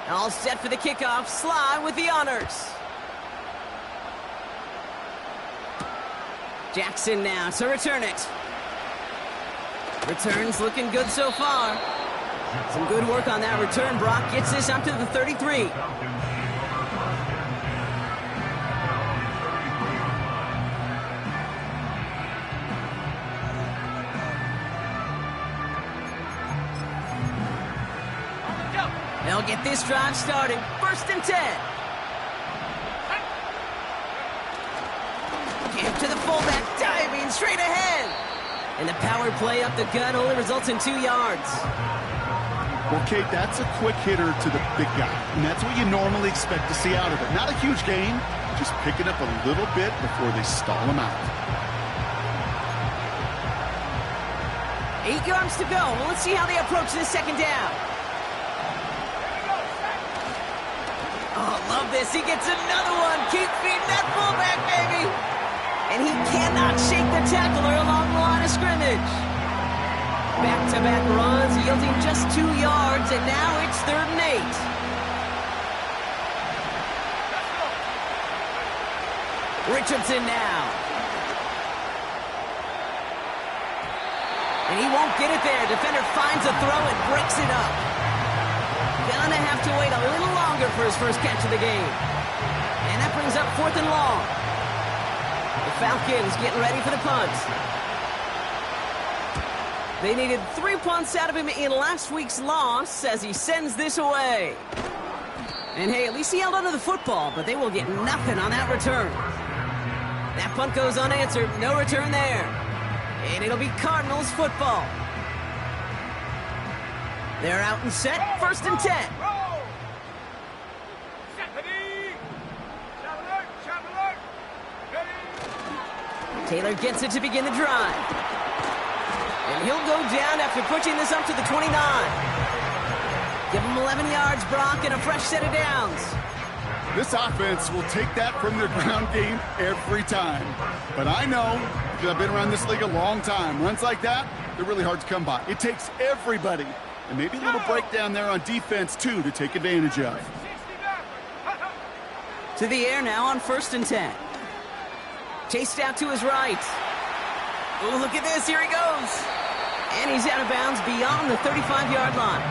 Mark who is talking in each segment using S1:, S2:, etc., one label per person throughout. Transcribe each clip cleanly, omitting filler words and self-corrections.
S1: All set for the kickoff. Sly with the honors. Jackson now to return it. Returns looking good so far. Some good work on that return. Brock gets this up to the 33. They'll get this drive started. 1st and 10. Give to the fullback, diving straight ahead. And the power play up the gut only results in 2 yards.
S2: Well, Kate, that's a quick hitter to the big guy. And that's what you normally expect to see out of it. Not a huge gain, just picking up a little bit before they stall him out.
S1: 8 yards to go. Well, let's see how they approach this 2nd down. Oh, love this. He gets another one. Keep feeding that fullback, baby. And he cannot shake the tackler along the line of scrimmage. Back-to-back runs yielding just 2 yards, and now it's 3rd and 8. Richardson now. And he won't get it there. Defender finds a throw and breaks it up. Gonna have to wait a little longer for his first catch of the game. And that brings up 4th and long. The Falcons getting ready for the punt. They needed 3 punts out of him in last week's loss as he sends this away. And hey, at least he held onto the football, but they will get nothing on that return. That punt goes unanswered. No return there. And it'll be Cardinals football. They're out and set. 1st and 10. Taylor gets it to begin the drive. And he'll go down after pushing this up to the 29. Give him 11 yards, Brock, and a fresh set of downs.
S2: This offense will take that from their ground game every time. But I know, because I've been around this league a long time, runs like that, they're really hard to come by. It takes everybody. And maybe a little breakdown there on defense, too, to take advantage of.
S1: To the air now on 1st and 10. Chased out to his right. Oh, look at this. Here he goes. And he's out of bounds beyond the 35-yard line.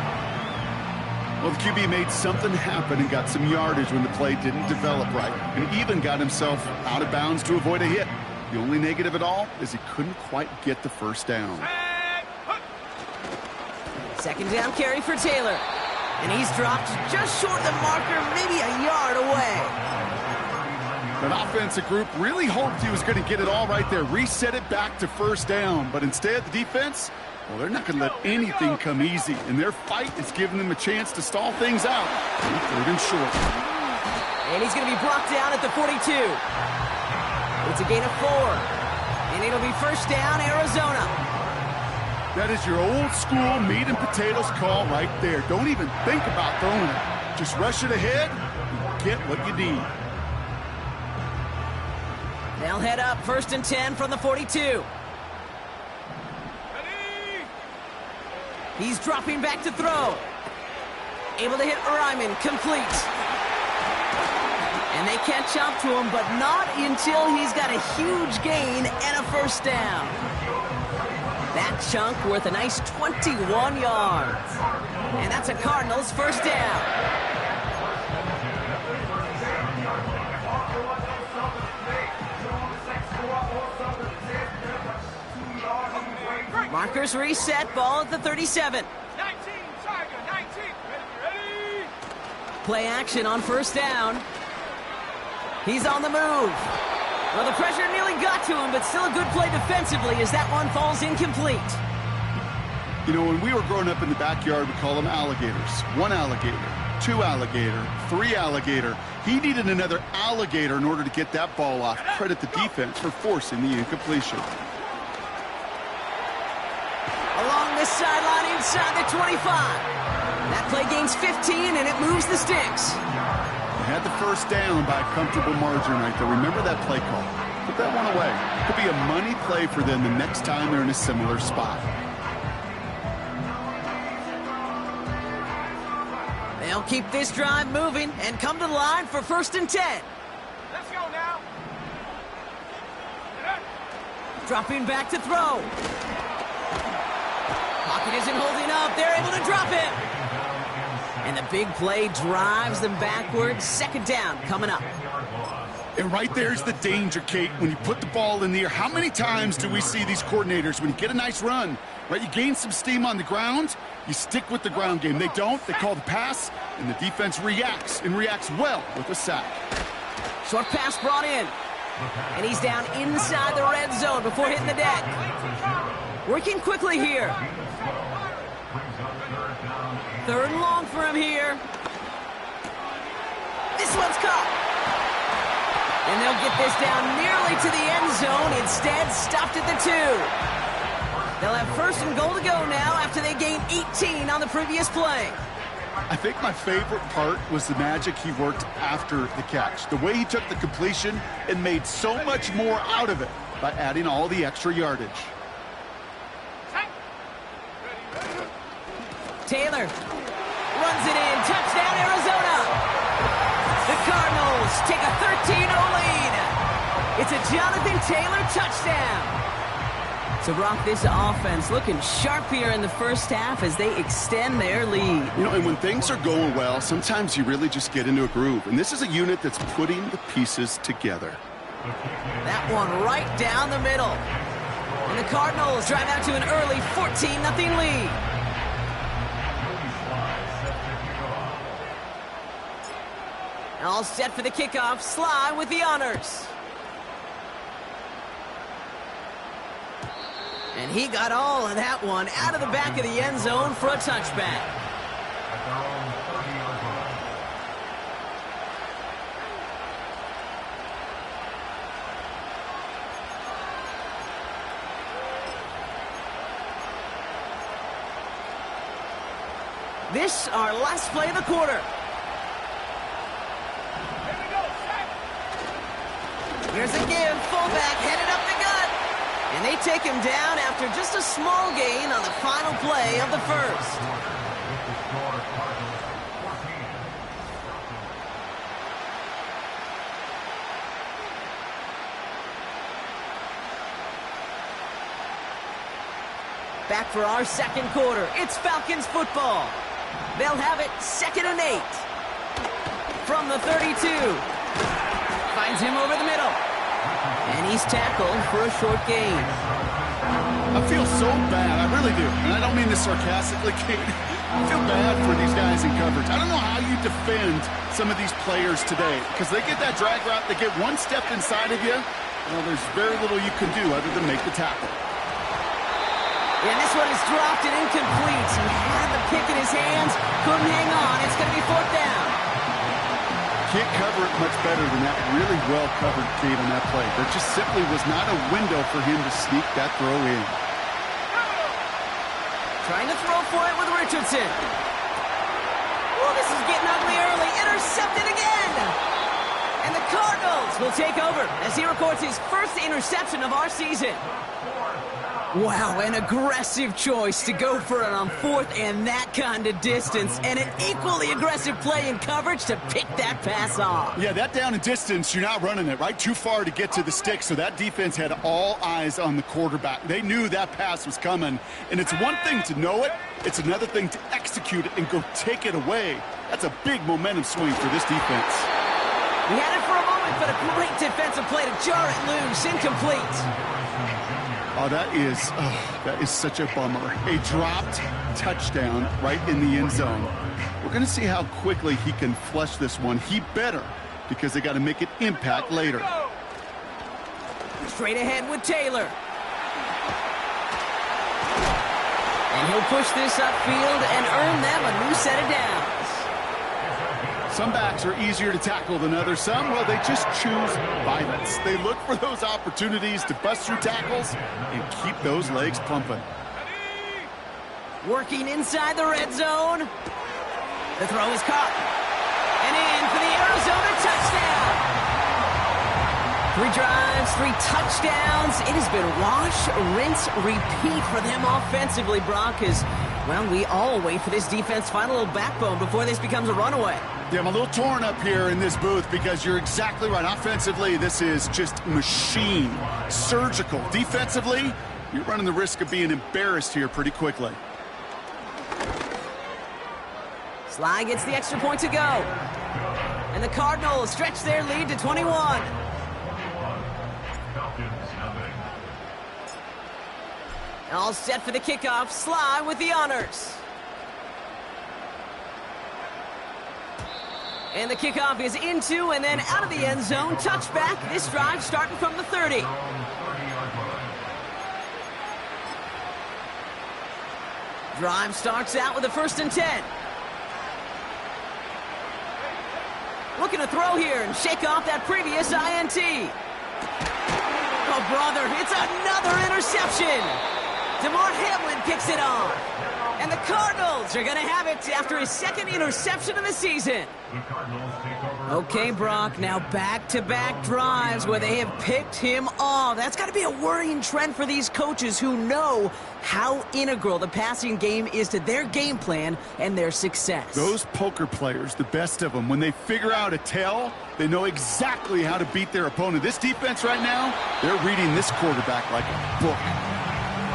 S2: Well, the QB made something happen and got some yardage when the play didn't develop right. And even got himself out of bounds to avoid a hit. The only negative at all is he couldn't quite get the first down.
S1: 2nd down carry for Taylor. And he's dropped just short of the marker, maybe a yard away.
S2: That offensive group really hoped he was going to get it all right there, reset it back to 1st down. But instead, the defense, well, they're not going to let anything come easy. And their fight is giving them a chance to stall things out. 3rd and short.
S1: And he's going to be brought down at the 42. It's a gain of 4. And it'll be 1st down, Arizona.
S2: That is your old school meat and potatoes call right there. Don't even think about throwing it. Just rush it ahead and get what you need.
S1: They'll head up 1st and 10 from the 42. He's dropping back to throw. Able to hit Ryman, complete. And they catch up to him, but not until he's got a huge gain and a 1st down. That chunk worth a nice 21 yards. And that's a Cardinals 1st down. Markers reset, ball at the 37.
S3: 19, Tiger, 19. Ready?
S1: Play action on 1st down. He's on the move. Well, the pressure nearly got to him, but still a good play defensively as that one falls incomplete.
S2: You know, when we were growing up in the backyard, we call them alligators. 1 alligator, 2 alligator, 3 alligator. He needed another alligator in order to get that ball off. Credit the defense for forcing the incompletion.
S1: Along this sideline inside the 25. That play gains 15, and it moves the sticks.
S2: They had the 1st down by a comfortable margin right there. Remember that play call. Put that one away. Could be a money play for them the next time they're in a similar spot.
S1: They'll keep this drive moving and come to the line for 1st and 10.
S3: Let's go now.
S1: Dropping back to throw. Pocket isn't holding up. They're able to drop it. And the big play drives them backwards. 2nd down coming up.
S2: And right there's the danger, Kate, when you put the ball in the air. How many times do we see these coordinators, when you get a nice run, right, you gain some steam on the ground, you stick with the ground game. They don't. They call the pass, and the defense reacts, and reacts well with a sack.
S1: Short pass brought in. And he's down inside the red zone before hitting the deck. Working quickly here. 3rd and long for him here. This one's caught. And they'll get this down nearly to the end zone. Instead, stopped at the 2. They'll have 1st and goal to go now after they gained 18 on the previous play.
S2: I think my favorite part was the magic he worked after the catch. The way he took the completion and made so much more out of it by adding all the extra yardage.
S1: Taylor runs it in. Touchdown, Arizona. The Cardinals take a 13-0 lead. It's a Jonathan Taylor touchdown. So, Brock, this offense looking sharp here in the first half as they extend their lead.
S2: You know, and when things are going well, sometimes you really just get into a groove. And this is a unit that's putting the pieces together.
S1: That one right down the middle. And the Cardinals drive out to an early 14-0 lead. All set for the kickoff. Sly with the honors. And he got all of that one out of the back of the end zone for a touchback. This our last play of the quarter. Here's a give, fullback headed up the gut. And they take him down after just a small gain on the final play of the first. Back for our 2nd quarter. It's Falcons football. They'll have it 2nd and 8. From the 32. Finds him over the middle. And he's tackled for a short gain.
S2: I feel so bad. I really do. And I don't mean this sarcastically, Kate. I feel bad for these guys in coverage. I don't know how you defend some of these players today. Because they get that drag route, they get one step inside of you. Well, there's very little you can do other than make the tackle.
S1: And this one is dropped and incomplete. He had the pick in his hands. Couldn't hang on. It's going to be 4th down.
S2: Can't cover it much better than that. Really well covered, Kate, on that play. There just simply was not a window for him to sneak that throw in.
S1: Trying to throw for it with Richardson. Oh, this is getting ugly early. Intercepted again. And the Cardinals will take over as he records his 1st interception of our season. Wow, an aggressive choice to go for it on 4th and that kind of distance. And an equally aggressive play in coverage to pick that pass off.
S2: Yeah, that down and distance, you're not running it, right? Too far to get to the stick, so that defense had all eyes on the quarterback. They knew that pass was coming. And it's one thing to know it, it's another thing to execute it and go take it away. That's a big momentum swing for this defense.
S1: He had it for a moment, but a great defensive play to jar it loose. Incomplete.
S2: Oh, that is such a bummer. A dropped touchdown right in the end zone. We're going to see how quickly he can flush this one. He better, because they got to make it impact later.
S1: Straight ahead with Taylor. And he'll push this upfield and earn them a new set of downs.
S2: Some backs are easier to tackle than others. Some, well, they just choose violence. They look for those opportunities to bust through tackles and keep those legs pumping.
S1: Working inside the red zone. The throw is caught. And in for the Arizona touchdown. 3 drives, 3 touchdowns. It has been wash, rinse, repeat for them offensively, Brock, as Well, we all wait for this defense to find a little backbone before this becomes a runaway.
S2: Yeah, I'm a little torn up here in this booth because you're exactly right. Offensively, this is just machine, surgical. Defensively, you're running the risk of being embarrassed here pretty quickly.
S1: Sly gets the extra point to go. And the Cardinals stretch their lead to 21. All set for the kickoff. Sly with the honors. And the kickoff is into and then out of the end zone. Touchback. This drive starting from the 30. Drive starts out with a 1st and 10. Looking to throw here and shake off that previous INT. Oh, brother, it's another interception. DeMar Hamlin picks it off. And the Cardinals are going to have it after his 2nd interception of the season. Okay, Brock, now back-to-back drives where they have picked him off. That's got to be a worrying trend for these coaches who know how integral the passing game is to their game plan and their success.
S2: Those poker players, the best of them, when they figure out a tell, they know exactly how to beat their opponent. This defense right now, they're reading this quarterback like a book.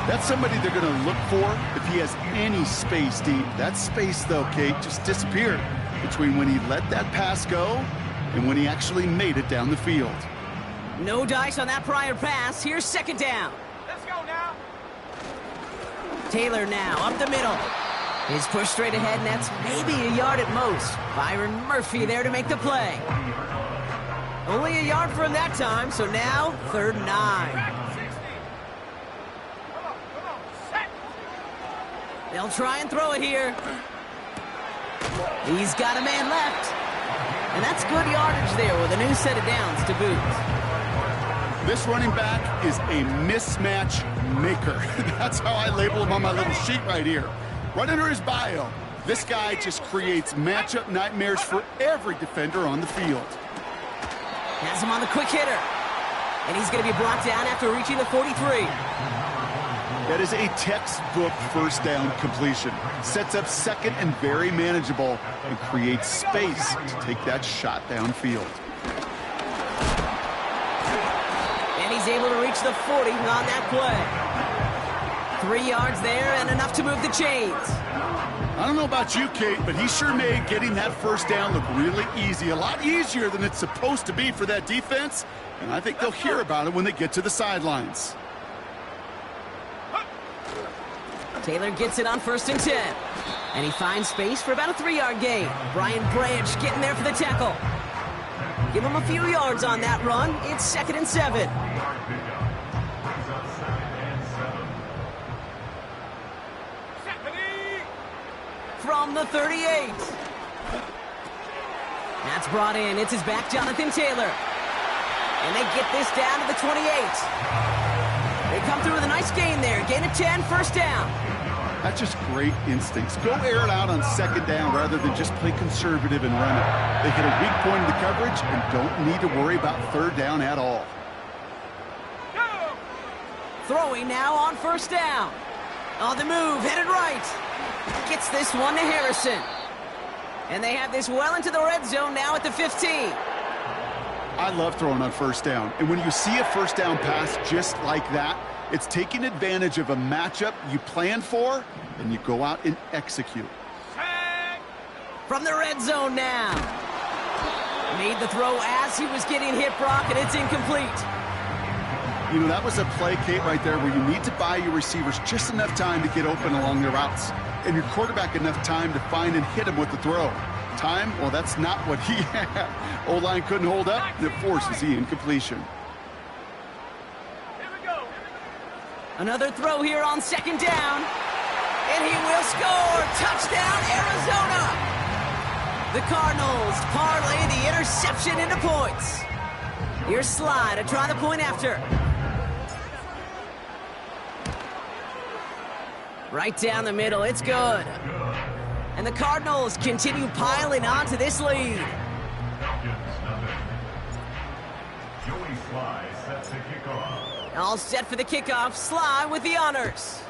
S2: That's somebody they're going to look for if he has any space deep. That space, though, Kate, just disappeared between when he let that pass go and when he actually made it down the field.
S1: No dice on that prior pass. Here's 2nd down.
S3: Let's go now.
S1: Taylor now up the middle. His push straight ahead, and that's maybe a yard at most. Byron Murphy there to make the play. Only a yard for him that time, so now 3rd and 9. They'll try and throw it here. He's got a man left. And that's good yardage there with a new set of downs to boot.
S2: This running back is a mismatch maker. That's how I label him on my little sheet right here. Right under his bio, this guy just creates matchup nightmares for every defender on the field.
S1: Has him on the quick hitter. And he's going to be brought down after reaching the 43.
S2: That is a textbook 1st down completion. Sets up 2nd and very manageable and creates space to take that shot downfield.
S1: And he's able to reach the 40 on that play. 3 yards there and enough to move the chains.
S2: I don't know about you, Kate, but he sure made getting that 1st down look really easy. A lot easier than it's supposed to be for that defense. And I think they'll hear about it when they get to the sidelines.
S1: Taylor gets it on 1st and 10. And he finds space for about a 3-yard gain. Brian Branch getting there for the tackle. Give him a few yards on that run. It's 2nd and 7. From the 38. That's brought in. It's his back, Jonathan Taylor. And they get this down to the 28. They come through with a nice gain there. Gain of 10, 1st down.
S2: That's just great instincts. Go air it out on 2nd down rather than just play conservative and run it. They hit a weak point in the coverage and don't need to worry about 3rd down at all.
S3: Go!
S1: Throwing now on 1st down. On the move, headed right. Gets this one to Harrison. And they have this well into the red zone now at the 15.
S2: I love throwing on 1st down. And when you see a 1st down pass just like that, it's taking advantage of a matchup you plan for, and you go out and execute.
S1: From the red zone now. Made the throw as he was getting hit, Brock, and it's incomplete.
S2: You know, that was a play, Kate, right there where you need to buy your receivers just enough time to get open along their routes, and your quarterback enough time to find and hit him with the throw. Time, well, that's not what he had. O-line couldn't hold up, and it forces the incompletion.
S1: Another throw here on 2nd down. And he will score. Touchdown, Arizona. The Cardinals parlay the interception into points. Here's Sly to try the point after. Right down the middle. It's good. And the Cardinals continue piling on to this lead.
S4: Joey Sly sets the kickoff.
S1: All set for the kickoff. Sly with the honors.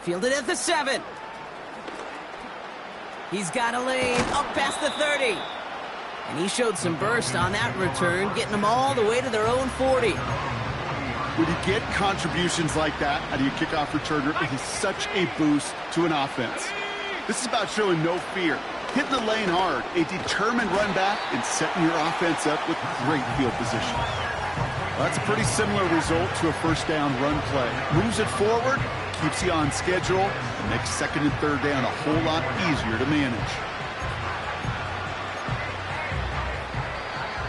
S1: Fielded at the 7. He's got a lane up past the 30. And he showed some burst on that return, getting them all the way to their own 40.
S2: When you get contributions like that out of your kickoff returner, it is such a boost to an offense. This is about showing no fear, hitting the lane hard, a determined run back, and setting your offense up with great field position. Well, that's a pretty similar result to a first down run play. Moves it forward, keeps you on schedule, and makes second and third down a whole lot easier to manage.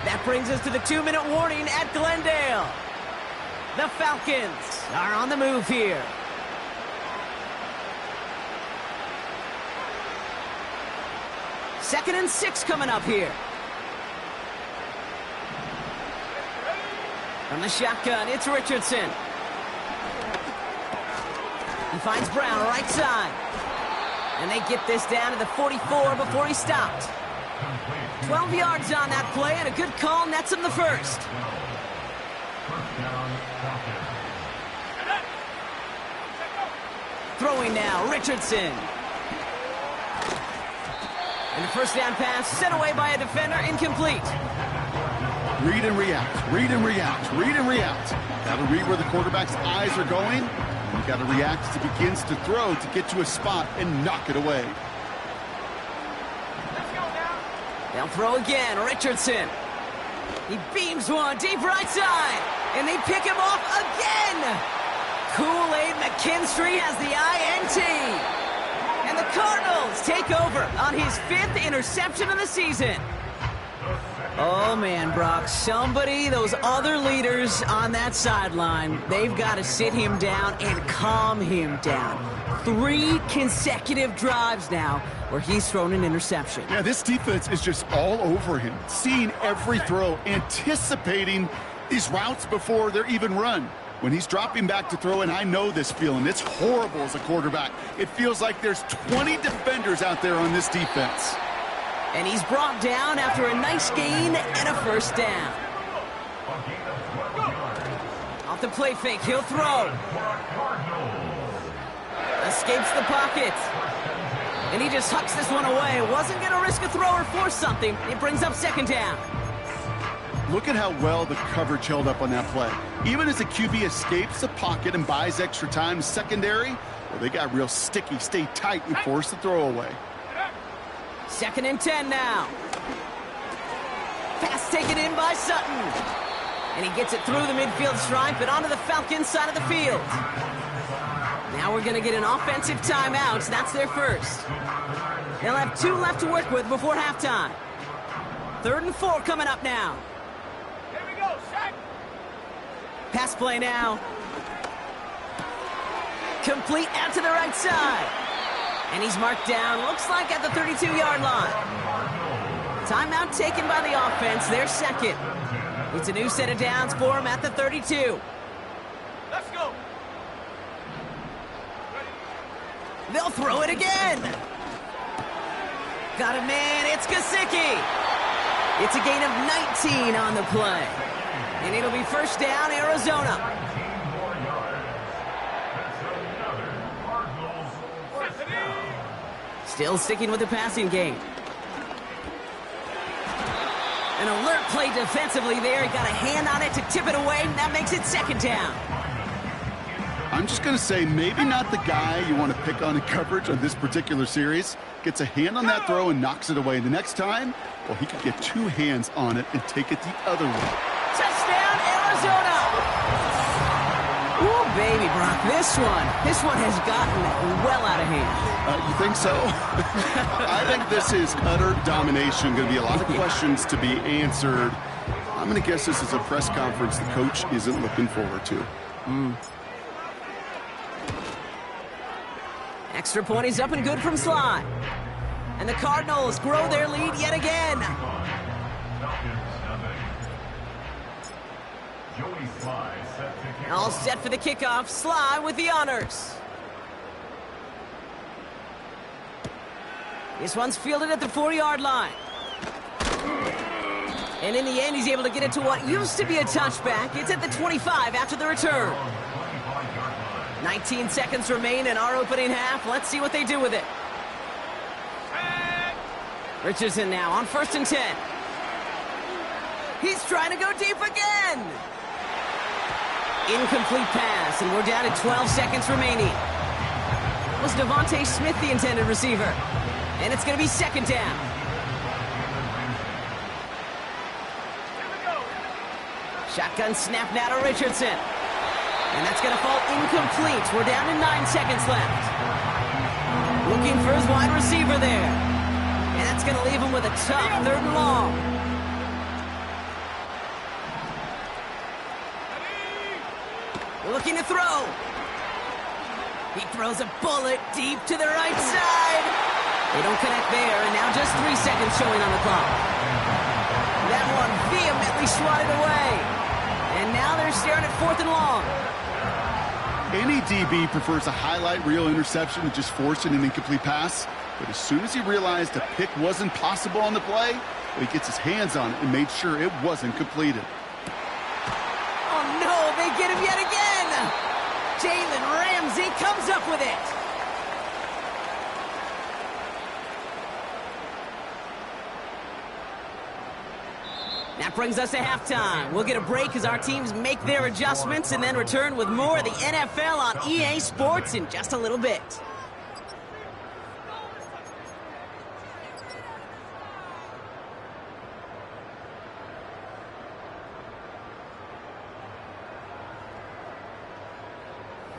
S1: That brings us to the 2-minute warning at Glendale. The Falcons are on the move here. Second and 6 coming up here. From the shotgun, it's Richardson. He finds Brown right side. And they get this down to the 44 before he stopped. 12 yards on that play, and a good call nets him the first. Throwing now, Richardson. And the first down pass sent away by a defender, incomplete.
S2: Read and react, read and react, read and react. Got to read where the quarterback's eyes are going. And you got to react as he begins to throw to get to a spot and knock it away.
S1: They'll throw again, Richardson. He beams one deep right side, and they pick him off again. Kool-Aid McKinstry has the INT. And the Cardinals take over on his 5th interception of the season. Oh, man, Brock, those other leaders on that sideline, they've got to sit him down and calm him down. 3 consecutive drives now where he's thrown an interception.
S2: Yeah, this defense is just all over him, seeing every throw, anticipating these routes before they're even run. When he's dropping back to throw, and I know this feeling, it's horrible as a quarterback. It feels like there's 20 defenders out there on this defense.
S1: And he's brought down after a nice gain and a first down. Off the play fake, he'll throw. Escapes the pocket. And he just hucks this one away. Wasn't going to risk a throw or force something. It brings up second down.
S2: Look at how well the coverage held up on that play. Even as the QB escapes the pocket and buys extra time secondary, well, they got real sticky, stay tight, and force the throw away.
S1: Second and 10 now. Pass taken in by Sutton. And he gets it through the midfield stripe and onto the Falcons side of the field. Now we're going to get an offensive timeout. That's their first. They'll have 2 left to work with before halftime. 3rd and 4 coming up now.
S3: Here we go, set.
S1: Pass play now. Complete out to the right side. And he's marked down, looks like at the 32-yard line. Timeout taken by the offense, their second. It's a new set of downs for him at the 32.
S3: Let's go.
S1: They'll throw it again. Got a man, it's Gesicki. It's a gain of 19 on the play. And it'll be first down, Arizona. Still sticking with the passing game. An alert play defensively there. He got a hand on it to tip it away, and that makes it second down.
S2: I'm just going to say maybe not the guy you want to pick on in coverage on this particular series. Gets a hand on that throw and knocks it away. The next time, well, he could get 2 hands on it and take it the other way.
S1: Touchdown, Arizona! Ooh, baby, Brock, this one has gotten well out of hand.
S2: You think so? I think this is utter domination. Going to be a lot of questions to be answered. I'm going to guess this is a press conference the coach isn't looking forward to.
S1: Extra point is up and good from Sly. And the Cardinals grow their lead yet again. All set for the kickoff. Sly with the honors. This one's fielded at the 4-yard line. And in the end, he's able to get it to what used to be a touchback. It's at the 25 after the return. 19 seconds remain in our opening half. Let's see what they do with it. Richardson now on 1st and 10. He's trying to go deep again. Incomplete pass, and we're down to 12 seconds remaining. Was Devontae Smith the intended receiver? And it's going to be 2nd down. Shotgun snap now to Richardson. And that's going to fall incomplete. We're down to 9 seconds left. Looking for his wide receiver there. And that's going to leave him with a tough 3rd and long. Looking to throw. He throws a bullet deep to the right side. They don't connect there, and now just 3 seconds showing on the clock. That one vehemently swatted away. And now they're staring at 4th and long.
S2: Any DB prefers a highlight reel interception to just forcing an incomplete pass. But as soon as he realized a pick wasn't possible on the play, he gets his hands on it and made sure it wasn't completed.
S1: Oh no, they get him yet again! Jalen Ramsey comes up with it! That brings us to halftime. We'll get a break as our teams make their adjustments and then return with more of the NFL on EA Sports in just a little bit.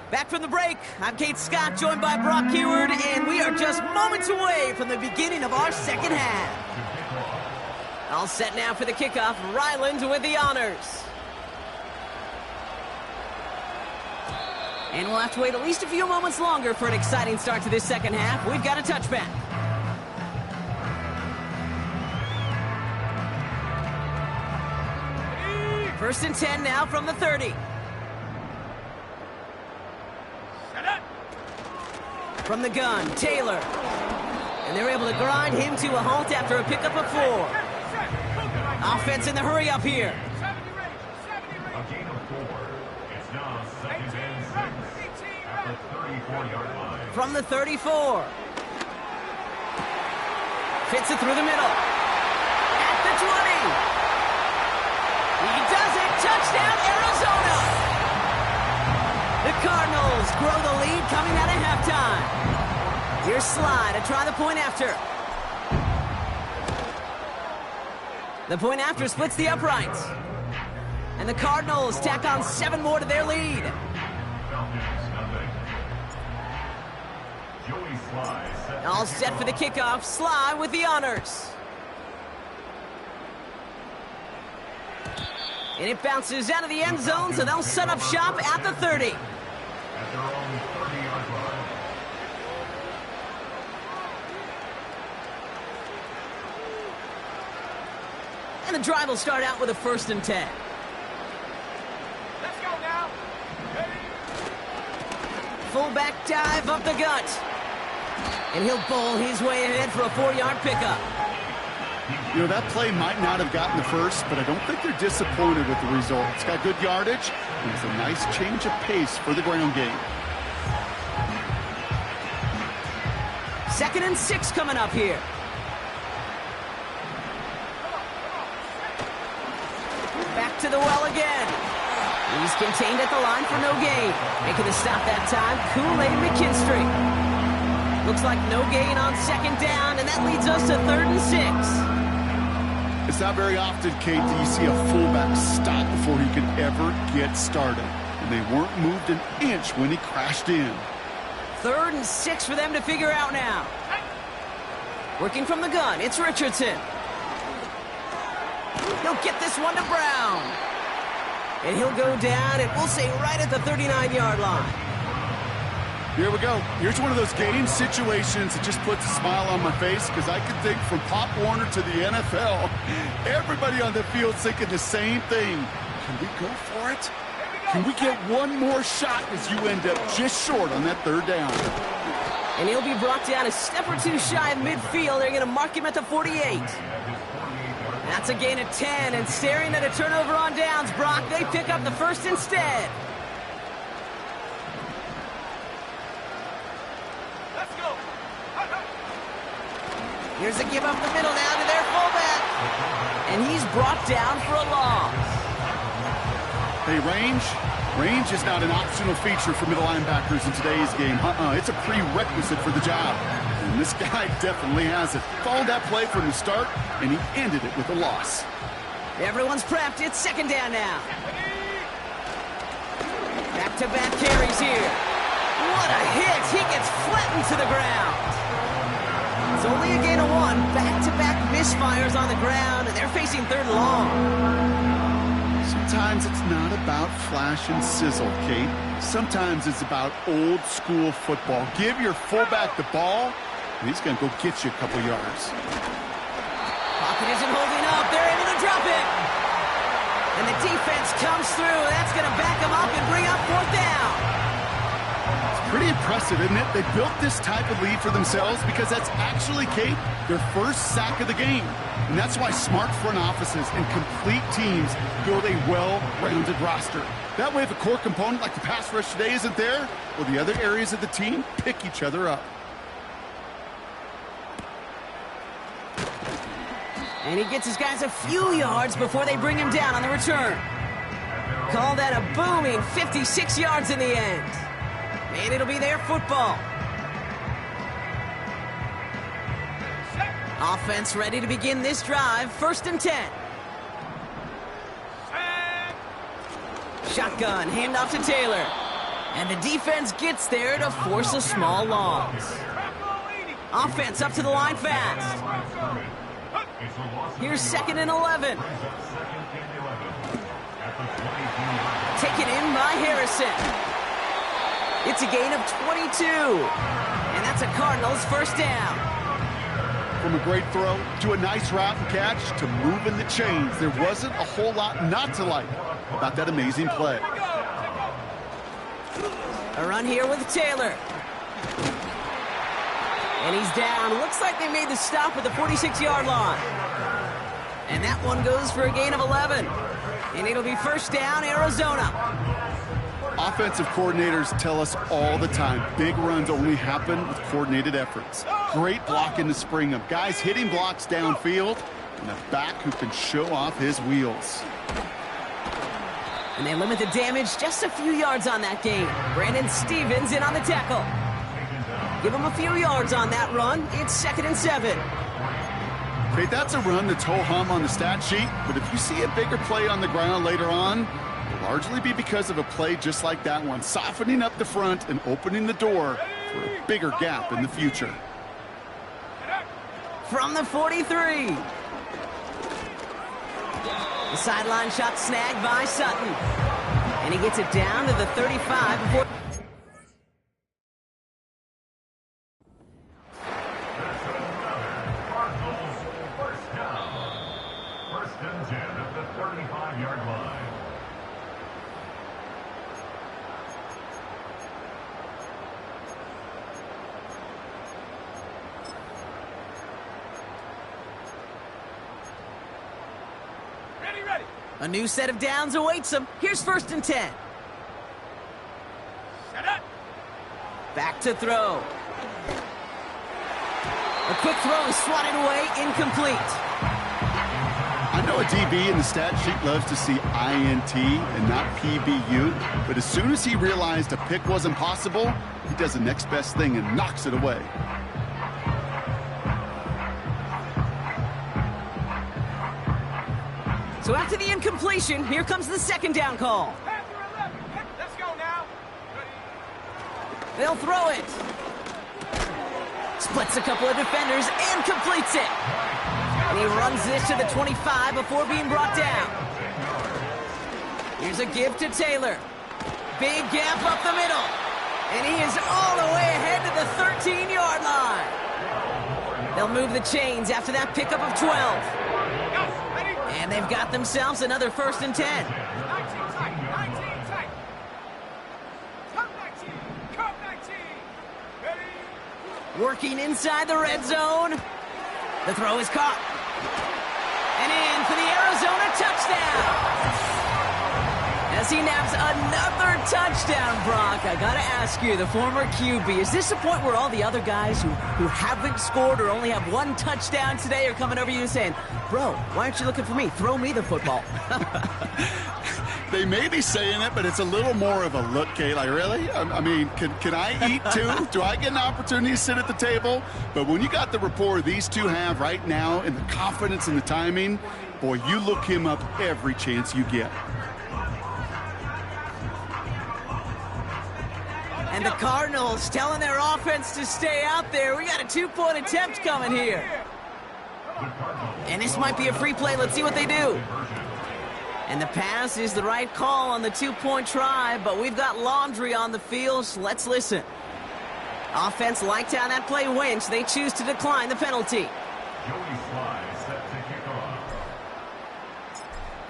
S1: Back from the break, I'm Kate Scott, joined by Brock Huard, and we are just moments away from the beginning of our 2nd half. All set now for the kickoff. Ryland with the honors. And we'll have to wait at least a few moments longer for an exciting start to this 2nd half. We've got a touchback. First and 10 now from the 30. From the gun, Taylor. And they're able to grind him to a halt after a pickup of 4. Offense in the hurry up here.
S4: A gain of 4. It's now 2nd and 6 at the 34-yard line.
S1: From the 34. Fits it through the middle. At the 20. He does it. Touchdown, Arizona. The Cardinals grow the lead coming out of halftime. Here's Sly to try the point after. The point after splits the uprights. And the Cardinals tack on 7 more to their lead. All set for the kickoff. Sly with the honors. And it bounces out of the end zone, so they'll set up shop at the 30.
S4: At their own 30-yard line.
S1: And the drive will start out with a 1st and 10.
S3: Let's go now.
S1: Fullback dive up the gut. And he'll bowl his way ahead for a 4-yard pickup.
S2: You know, that play might not have gotten the first, but I don't think they're disappointed with the result. It's got good yardage, and it's a nice change of pace for the ground game.
S1: 2nd and 6 coming up here. Back to the well again. He's contained at the line for no gain. Making the stop that time, Kool-Aid McKinstry. Looks like no gain on 2nd down, and that leads us to 3rd and 6.
S2: It's not very often, Kate, that you see a fullback stop before he could ever get started. And they weren't moved an inch when he crashed in.
S1: 3rd and 6 for them to figure out now. Working from the gun, it's Richardson. He'll get this one to Brown. And he'll go down, and we'll say right at the 39-yard line.
S2: Here we go. Here's one of those game situations that just puts a smile on my face, because I can think from Pop Warner to the NFL, everybody on the field thinking the same thing. Can we go for it? Can we get one more shot as you end up just short on that 3rd down?
S1: And he'll be brought down a step or 2 shy of midfield. They're going to mark him at the 48. That's a gain of 10, and staring at a turnover on downs, Brock, they pick up the 1st instead. Here's a give up the middle now to their fullback. And he's brought down for a loss.
S2: Hey, range is not an optional feature for middle linebackers in today's game. It's a prerequisite for the job. And this guy definitely has it. Followed that play from the start, and he ended it with a loss.
S1: Everyone's prepped. It's second down now. Back-to-back carries here. What a hit. He gets flattened to the ground. It's only a gain of 1. Back-to-back misfires on the ground, and they're facing third and long.
S2: Sometimes it's not about flash and sizzle, Kate. Sometimes it's about old school football. Give your fullback the ball, and he's going to go get you a couple yards.
S1: Pocket isn't holding up. They're able to drop it. And the defense comes through. That's going to back them up and bring up fourth down.
S2: It's pretty impressive, isn't it? They built this type of lead for themselves because that's actually, Kate, their first sack of the game. And that's why smart front offices and complete teams build a well-rounded roster. That way, if a core component like the pass rush today isn't there, well, the other areas of the team pick each other up.
S1: And he gets his guys a few yards before they bring him down on the return. Call that a booming 56 yards in the end. And it'll be their football. Offense ready to begin this drive. 1st and 10. Shotgun, handoff to Taylor. And the defense gets there to force a small loss. Offense up to the line fast. Here's 2nd and 11. Taken in by Harrison. It's a gain of 22. And that's a Cardinals first down.
S2: From a great throw to a nice route and catch to moving the chains, there wasn't a whole lot not to like about that amazing play.
S1: A run here with Taylor. And he's down. Looks like they made the stop at the 46-yard line. And that one goes for a gain of 11. And it'll be first down, Arizona.
S2: Offensive coordinators tell us all the time, big runs only happen with coordinated efforts. Great block in the spring of guys hitting blocks downfield and a back who can show off his wheels.
S1: And they limit the damage just a few yards on that game. Brandon Stevens in on the tackle. Give him a few yards on that run. It's 2nd and 7.
S2: Okay, that's a run that's ho-hum on the stat sheet, but if you see a bigger play on the ground later on, it'll largely be because of a play just like that one, softening up the front and opening the door for a bigger gap in the future.
S1: From the 43. The sideline shot snagged by Sutton. And he gets it down to the 35 before... A new set of downs awaits him. Here's 1st and 10.
S3: Set up.
S1: Back to throw. A quick throw is swatted away, incomplete.
S2: I know a DB in the stat sheet loves to see INT and not PBU, but as soon as he realized a pick wasn't possible, he does the next best thing and knocks it away.
S1: So after the incompletion, here comes the 2nd down call.
S3: Let's go now.
S1: They'll throw it. Splits a couple of defenders and completes it. And he runs this to the 25 before being brought down. Here's a give to Taylor. Big gap up the middle. And he is all the way ahead to the 13-yard line. They'll move the chains after that pickup of 12. And they've got themselves another 1st and 10.
S3: 19 tight. Come 19. Come 19. Ready?
S1: Working inside the red zone. The throw is caught. And in for the Arizona touchdown. As as he naps another touchdown, Brock. I gotta ask you, the former QB, is this a point where all the other guys who haven't scored or only have one touchdown today are coming over you and saying, bro, why aren't you looking for me? Throw me the football.
S2: They may be saying it, but it's a little more of a look, Kate. Like, really? I mean, can I eat too? Do I get an opportunity to sit at the table? But when you got the rapport these two have right now and the confidence and the timing, boy, you look him up every chance you get.
S1: And the Cardinals telling their offense to stay out there. We got a 2-point attempt coming here. And this might be a free play. Let's see what they do. And the pass is the right call on the 2-point try, but we've got laundry on the field, so let's listen. Offense liked how that play went. They choose to decline the penalty.
S4: Joey Sly set to kick off.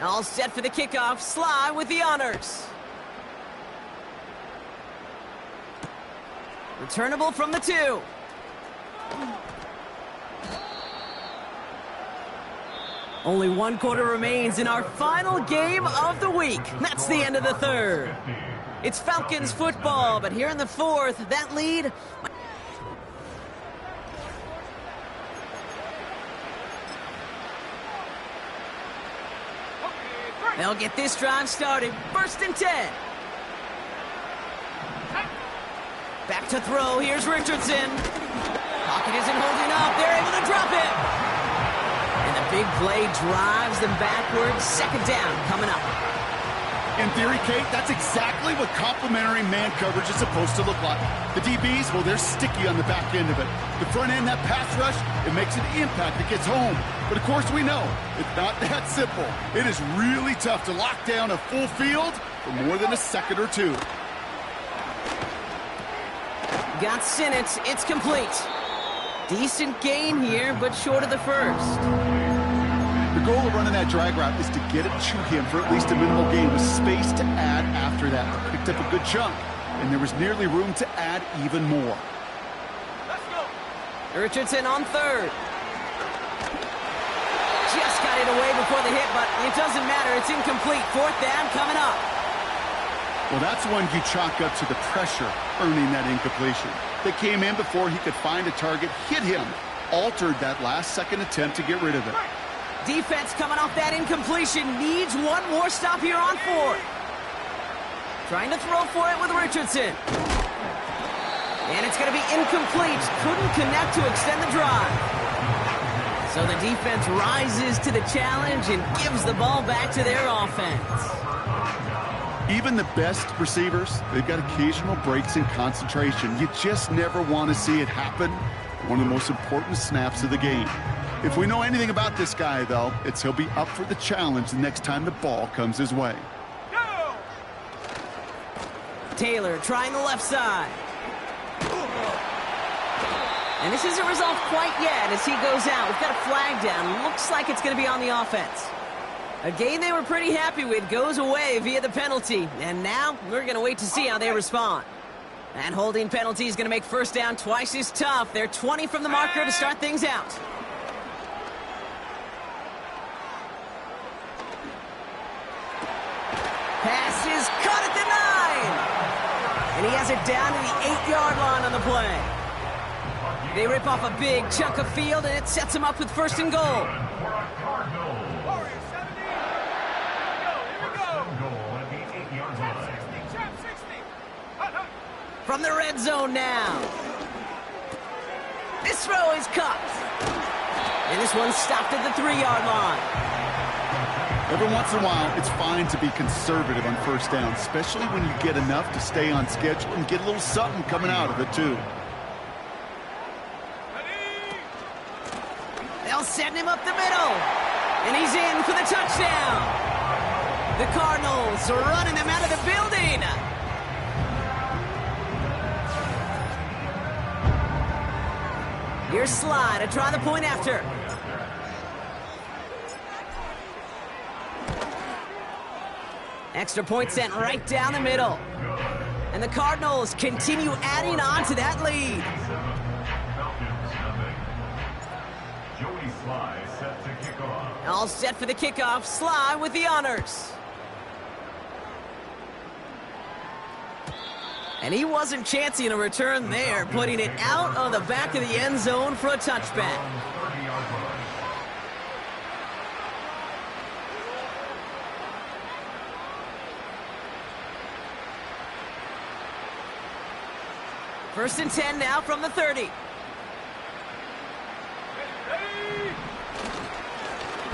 S1: All set for the kickoff. Sly with the honors. Returnable from the 2. Only 1 quarter remains in our final game of the week. That's the end of the 3rd. It's Falcons football, but here in the 4th, that lead... They'll get this drive started. 1st and 10. Back to throw. Here's Richardson. Pocket isn't holding up. They're able to drop it. And the big play drives them backwards. 2nd down coming up.
S2: In theory, Kate, that's exactly what complementary man coverage is supposed to look like. The DBs, well, they're sticky on the back end of it. The front end, that pass rush, it makes an impact. It gets home. But, of course, we know it's not that simple. It is really tough to lock down a full field for more than a second or two.
S1: Got Sinnott. It's complete. Decent gain here, but short of the 1st.
S2: The goal of running that drag route is to get it to him for at least a minimal gain with space to add after that. Picked up a good chunk, and there was nearly room to add even more.
S3: Let's go.
S1: Richardson on 3rd. Just got it away before the hit, but it doesn't matter. It's incomplete. 4th down coming up.
S2: Well, that's one you chalk up to the pressure earning that incompletion. They came in before he could find a target, hit him, altered that last-second attempt to get rid of it.
S1: Defense coming off that incompletion needs one more stop here on 4th. Trying to throw for it with Richardson. And it's going to be incomplete. Couldn't connect to extend the drive. So the defense rises to the challenge and gives the ball back to their offense.
S2: Even the best receivers, they've got occasional breaks in concentration. You just never want to see it happen. One of the most important snaps of the game. If we know anything about this guy, though, it's he'll be up for the challenge the next time the ball comes his way.
S3: Go!
S1: Taylor trying the left side. And this isn't resolved quite yet as he goes out. We've got a flag down. Looks like it's going to be on the offense. A game they were pretty happy with goes away via the penalty. And now we're going to wait to see how they respond. That holding penalty is going to make 1st down twice as tough. They're 20 from the marker to start things out. Pass is caught at the 9. And he has it down to the 8-yard line on the play. They rip off a big chunk of field, and it sets them up with 1st and goal.
S3: Warriors 70. Here we go.
S4: Goal at the 8-yard line.
S3: 60, champ 60. Hut, hut.
S1: From the red zone now. This throw is caught. And this one's stopped at the 3-yard line.
S2: Every once in a while, it's fine to be conservative on 1st down, especially when you get enough to stay on schedule and get a little something coming out of it, too.
S1: They'll send him up the middle. And he's in for the touchdown. The Cardinals are running them out of the building. Here's Sly to try the point after. Extra point sent right down the middle. And the Cardinals continue adding on to that lead.
S4: Joey Sly set to kick off.
S1: All set for the kickoff. Sly with the honors. And he wasn't chancing a return there, putting it out on the back of the end zone for a touchback.
S4: 30-yard line.
S1: First and 10 now from the 30.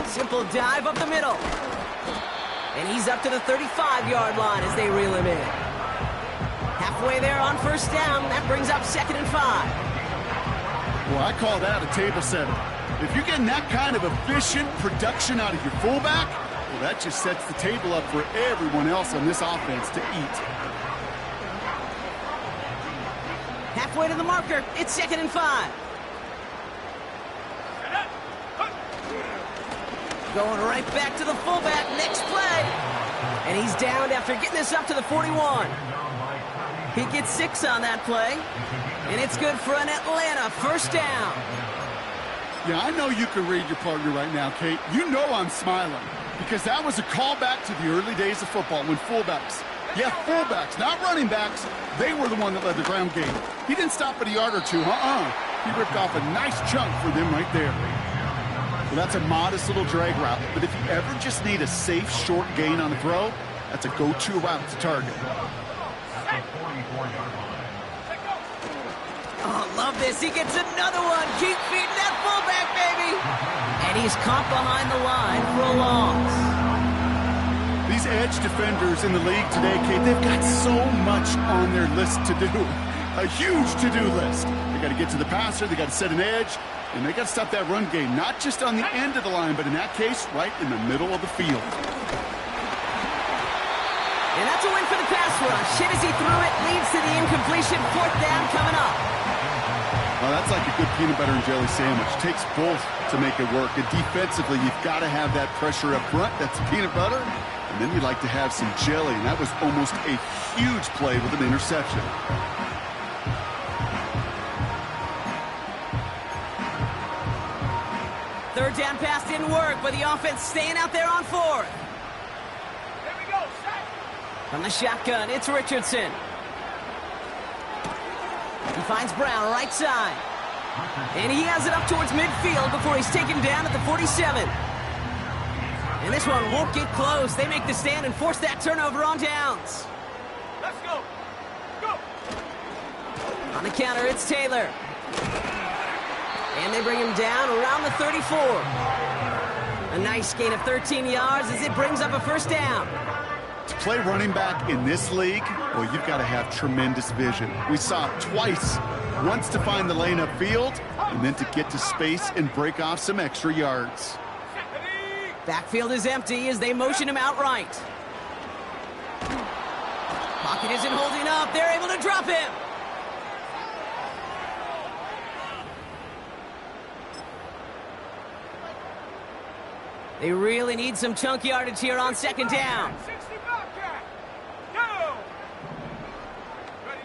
S1: Simple dive up the middle. And he's up to the 35-yard line as they reel him in. Halfway there on first down. That brings up 2nd and 5.
S2: Well, I call that a table setter. If you're getting that kind of efficient production out of your fullback, well, that just sets the table up for everyone else on this offense to eat.
S1: Halfway to the marker. It's 2nd and 5. Going right back to the fullback. Next play. And he's downed after getting this up to the 41. He gets 6 on that play. And it's good for an Atlanta first down.
S2: Yeah, I know you can read your partner right now, Kate. You know I'm smiling because that was a callback to the early days of football when fullbacks, not running backs, they were the one that led the ground game. He didn't stop at a yard or two, He ripped off a nice chunk for them right there. Well, that's a modest little drag route, but if you ever just need a safe, short gain on the throw, that's a go-to route to target.
S4: At the 44-yard line.
S1: Oh, love this. He gets another one. Keep feeding that fullback, baby. And he's caught behind the line for a loss.
S2: These edge defenders in the league today, Kate, they've got so much on their list to do. A huge to-do list. They got to get to the passer, they got to set an edge, and they got to stop that run game, not just on the end of the line, but in that case, right in the middle of the field.
S1: And that's a win for the pass rush. Hit as he threw it, leads to the incompletion. 4th down coming up.
S2: Well, that's like a good peanut butter and jelly sandwich. Takes both to make it work. And defensively, you've got to have that pressure up front. That's peanut butter. And then you'd like to have some jelly. And that was almost a huge play with an interception.
S1: Third down pass didn't work, but the offense staying out there on 4th.
S3: Here we go, set.
S1: From the shotgun, it's Richardson. He finds Brown right side. And he has it up towards midfield before he's taken down at the 47. And this one won't get close. They make the stand and force that turnover on downs.
S3: Let's go. Go.
S1: On the counter, it's Taylor. And they bring him down around the 34. A nice gain of 13 yards as it brings up a first down.
S2: To play running back in this league, well, you've got to have tremendous vision. We saw it twice. Once to find the lane upfield, and then to get to space and break off some extra yards.
S1: Backfield is empty as they motion him outright. Pocket isn't holding up. They're able to drop him. They really need some chunk yardage here on 2nd down.
S3: 60 Bobcat. Go. Ready.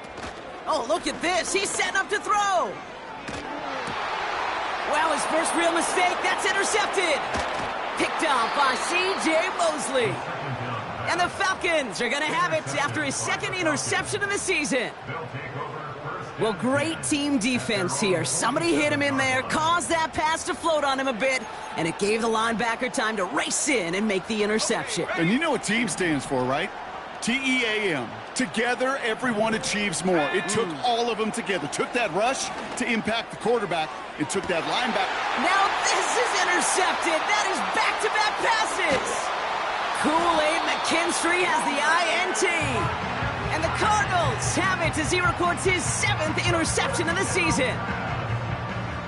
S1: Oh, look at this. He's setting up to throw. Well, his first real mistake. That's intercepted. Picked off by C.J. Mosley. And the Falcons are going to have it after his 2nd interception of the season. Well, great team defense here. Somebody hit him in there, caused that pass to float on him a bit, and it gave the linebacker time to race in and make the interception.
S2: And you know what team stands for, right? T-E-A-M. Together, everyone achieves more. It took all of them together. Took that rush to impact the quarterback. It took that linebacker.
S1: Now this is intercepted. That is back-to-back passes. Kool-Aid McKinstry has the INT. And the Cardinals have it as he records his 7th interception of the season.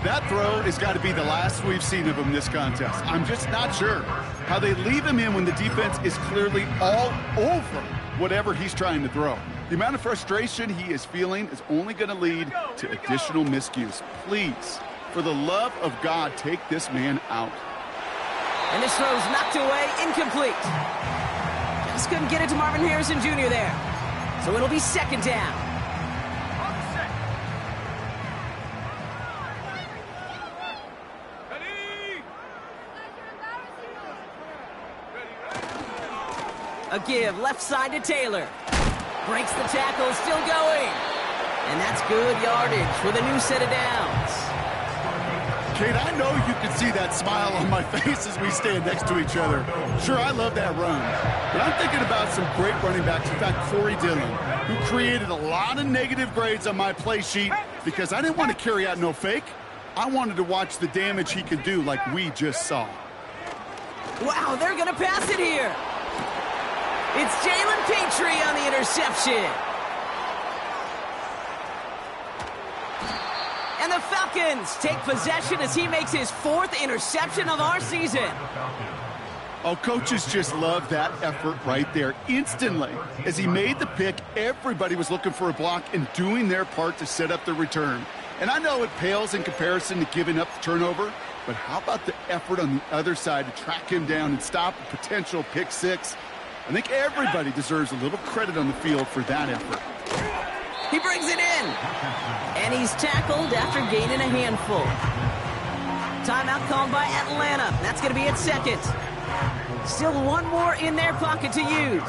S2: That throw has got to be the last we've seen of him this contest. I'm just not sure how they leave him in when the defense is clearly all over whatever he's trying to throw. The amount of frustration he is feeling is only going to lead to additional miscues. Please, for the love of God, take this man out.
S1: And this throw's knocked away, incomplete. Just couldn't get it to Marvin Harrison Jr. there. So it'll be 2nd down.
S3: On the set. Ready.
S1: A give left side to Taylor. Breaks the tackle, still going. And that's good yardage with a new set of downs.
S2: Kate, I know you can see that smile on my face as we stand next to each other. Sure, I love that run. But I'm thinking about some great running backs. In fact, Corey Dillon, who created a lot of negative grades on my play sheet because I didn't want to carry out no fake. I wanted to watch the damage he could do like we just saw.
S1: Wow, they're going to pass it here. It's Jalen Petrie on the interception. And the Falcons take possession as he makes his 4th interception of our season.
S2: Oh, coaches just love that effort right there. Instantly, as he made the pick, everybody was looking for a block and doing their part to set up the return. And I know it pales in comparison to giving up the turnover, but how about the effort on the other side to track him down and stop a potential pick six? I think everybody deserves a little credit on the field for that effort.
S1: He brings it in. And he's tackled after gaining a handful. Timeout called by Atlanta. That's going to be its 2nd. Still one more in their pocket to use.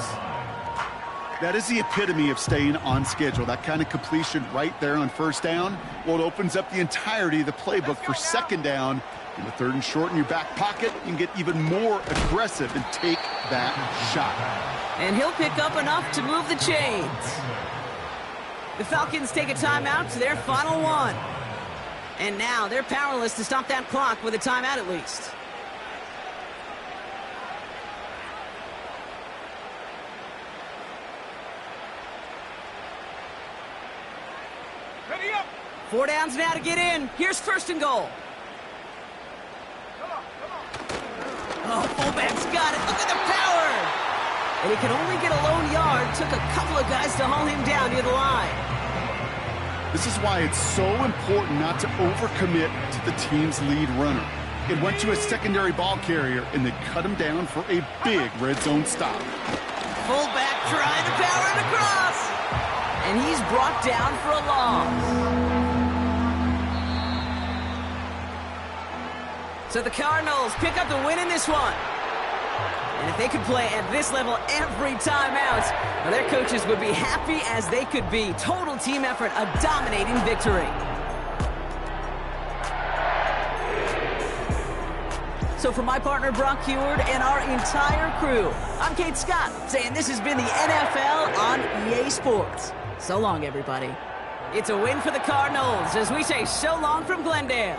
S2: That is the epitome of staying on schedule. That kind of completion right there on 1st down. Well, it opens up the entirety of the playbook for 2nd down. In the 3rd and short in your back pocket, you can get even more aggressive and take that shot.
S1: And he'll pick up enough to move the chains. The Falcons take a timeout to their final one. And now they're powerless to stop that clock with a timeout at least.
S3: Ready up.
S1: 4 downs now to get in. Here's 1st and goal.
S3: Come on, come on.
S1: Oh, fullback's got it. Look at the power. And he could only get a lone yard. Took a couple of guys to haul him down near the line.
S2: This is why it's so important not to overcommit to the team's lead runner. It went to a secondary ball carrier, and they cut him down for a big red zone stop.
S1: Fullback trying to power it across. And he's brought down for a loss. So the Cardinals pick up the win in this one. And if they could play at this level every time out, well, their coaches would be happy as they could be. Total team effort, a dominating victory. So for my partner, Brock Heward, and our entire crew, I'm Kate Scott, saying this has been the NFL on EA Sports. So long, everybody. It's a win for the Cardinals as we say so long from Glendale.